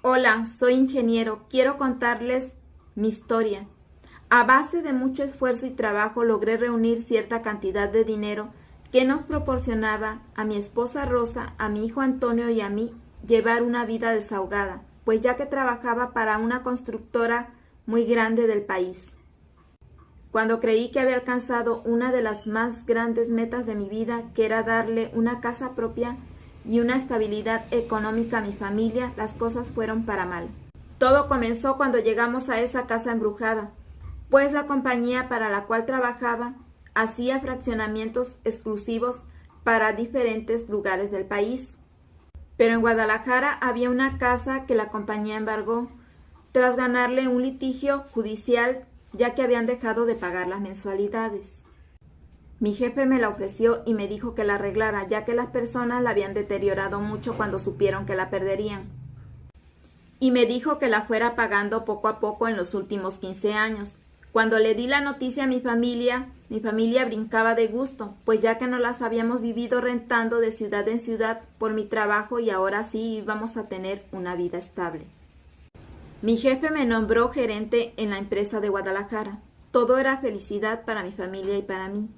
Hola, soy ingeniero. Quiero contarles mi historia. A base de mucho esfuerzo y trabajo logré reunir cierta cantidad de dinero que nos proporcionaba a mi esposa Rosa, a mi hijo Antonio y a mí llevar una vida desahogada, pues ya que trabajaba para una constructora muy grande del país. Cuando creí que había alcanzado una de las más grandes metas de mi vida, que era darle una casa propia y una estabilidad económica a mi familia, las cosas fueron para mal. Todo comenzó cuando llegamos a esa casa embrujada, pues la compañía para la cual trabajaba hacía fraccionamientos exclusivos para diferentes lugares del país. Pero en Guadalajara había una casa que la compañía embargó tras ganarle un litigio judicial, ya que habían dejado de pagar las mensualidades. Mi jefe me la ofreció y me dijo que la arreglara, ya que las personas la habían deteriorado mucho cuando supieron que la perderían. Y me dijo que la fuera pagando poco a poco en los últimos 15 años. Cuando le di la noticia a mi familia brincaba de gusto, pues ya que no las habíamos vivido rentando de ciudad en ciudad por mi trabajo y ahora sí íbamos a tener una vida estable. Mi jefe me nombró gerente en la empresa de Guadalajara. Todo era felicidad para mi familia y para mí.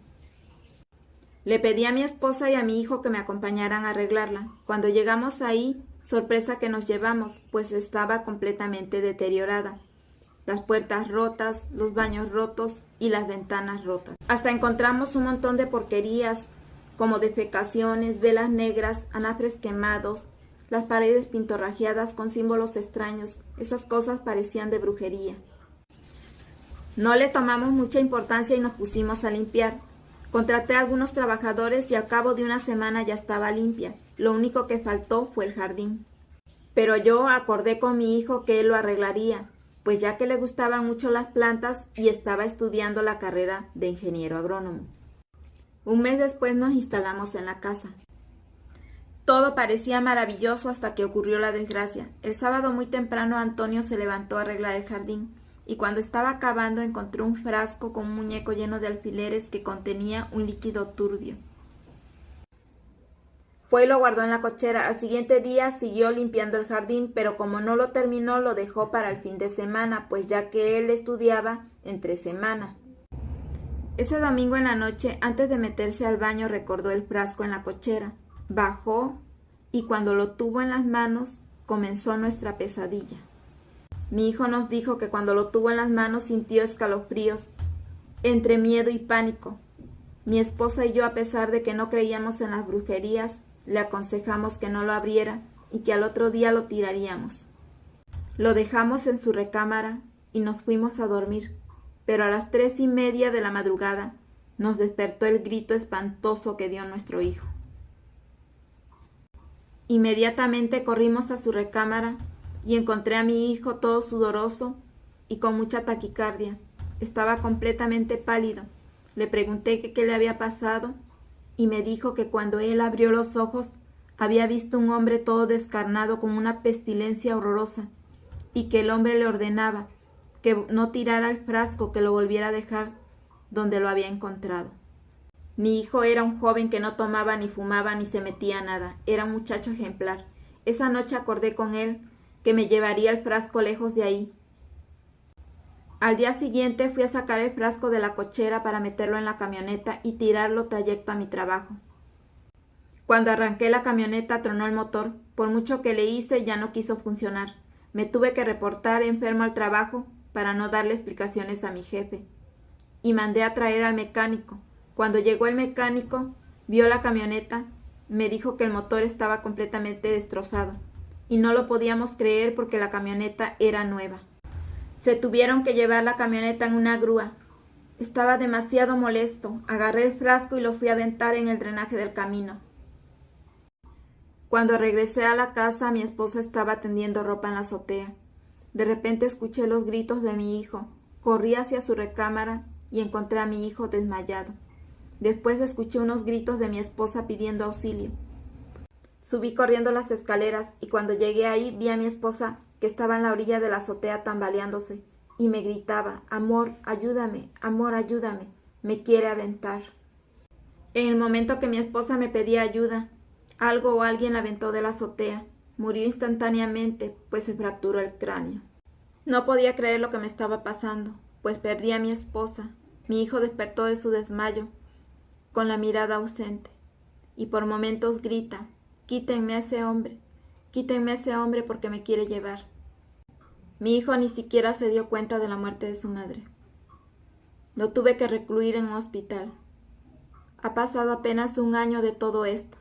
Le pedí a mi esposa y a mi hijo que me acompañaran a arreglarla. Cuando llegamos ahí, sorpresa que nos llevamos, pues estaba completamente deteriorada. Las puertas rotas, los baños rotos y las ventanas rotas. Hasta encontramos un montón de porquerías, como defecaciones, velas negras, anafres quemados, las paredes pintorrajeadas con símbolos extraños. Esas cosas parecían de brujería. No le tomamos mucha importancia y nos pusimos a limpiar. Contraté a algunos trabajadores y al cabo de una semana ya estaba limpia. Lo único que faltó fue el jardín. Pero yo acordé con mi hijo que él lo arreglaría, pues ya que le gustaban mucho las plantas y estaba estudiando la carrera de ingeniero agrónomo. Un mes después nos instalamos en la casa. Todo parecía maravilloso hasta que ocurrió la desgracia. El sábado muy temprano Antonio se levantó a arreglar el jardín y cuando estaba acabando encontró un frasco con un muñeco lleno de alfileres que contenía un líquido turbio. Fue y lo guardó en la cochera. Al siguiente día siguió limpiando el jardín, pero como no lo terminó lo dejó para el fin de semana, pues ya que él estudiaba entre semana. Ese domingo en la noche, antes de meterse al baño, recordó el frasco en la cochera. Bajó y cuando lo tuvo en las manos comenzó nuestra pesadilla. Mi hijo nos dijo que cuando lo tuvo en las manos sintió escalofríos, entre miedo y pánico. Mi esposa y yo, a pesar de que no creíamos en las brujerías, le aconsejamos que no lo abriera y que al otro día lo tiraríamos. Lo dejamos en su recámara y nos fuimos a dormir, pero a las 3:30 de la madrugada nos despertó el grito espantoso que dio nuestro hijo. Inmediatamente corrimos a su recámara y encontré a mi hijo todo sudoroso y con mucha taquicardia. Estaba completamente pálido. Le pregunté qué le había pasado y me dijo que cuando él abrió los ojos había visto un hombre todo descarnado con una pestilencia horrorosa y que el hombre le ordenaba que no tirara el frasco, que lo volviera a dejar donde lo había encontrado. Mi hijo era un joven que no tomaba ni fumaba ni se metía nada. Era un muchacho ejemplar. Esa noche acordé con él que me llevaría el frasco lejos de ahí. Al día siguiente fui a sacar el frasco de la cochera para meterlo en la camioneta y tirarlo trayecto a mi trabajo. Cuando arranqué la camioneta tronó el motor. Por mucho que le hice ya no quiso funcionar. Me tuve que reportar enfermo al trabajo para no darle explicaciones a mi jefe. Y mandé a traer al mecánico. Cuando llegó el mecánico, vio la camioneta, me dijo que el motor estaba completamente destrozado y no lo podíamos creer porque la camioneta era nueva. Se tuvieron que llevar la camioneta en una grúa. Estaba demasiado molesto. Agarré el frasco y lo fui a aventar en el drenaje del camino. Cuando regresé a la casa, mi esposa estaba tendiendo ropa en la azotea. De repente escuché los gritos de mi hijo. Corrí hacia su recámara y encontré a mi hijo desmayado. Después escuché unos gritos de mi esposa pidiendo auxilio. Subí corriendo las escaleras y cuando llegué ahí vi a mi esposa que estaba en la orilla de la azotea tambaleándose y me gritaba: amor, ayúdame, me quiere aventar. En el momento que mi esposa me pedía ayuda, algo o alguien la aventó de la azotea Murió instantáneamente, pues se fracturó el cráneo. No podía creer lo que me estaba pasando, pues perdí a mi esposa. Mi hijo despertó de su desmayo, con la mirada ausente, y por momentos grita: quítenme a ese hombre porque me quiere llevar. Mi hijo ni siquiera se dio cuenta de la muerte de su madre. Lo tuve que recluir en un hospital. Ha pasado apenas 1 año de todo esto,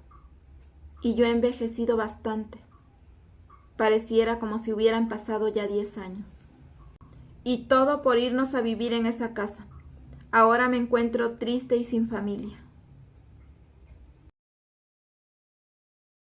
y yo he envejecido bastante. Pareciera como si hubieran pasado ya 10 años. Y todo por irnos a vivir en esa casa. Ahora me encuentro triste y sin familia.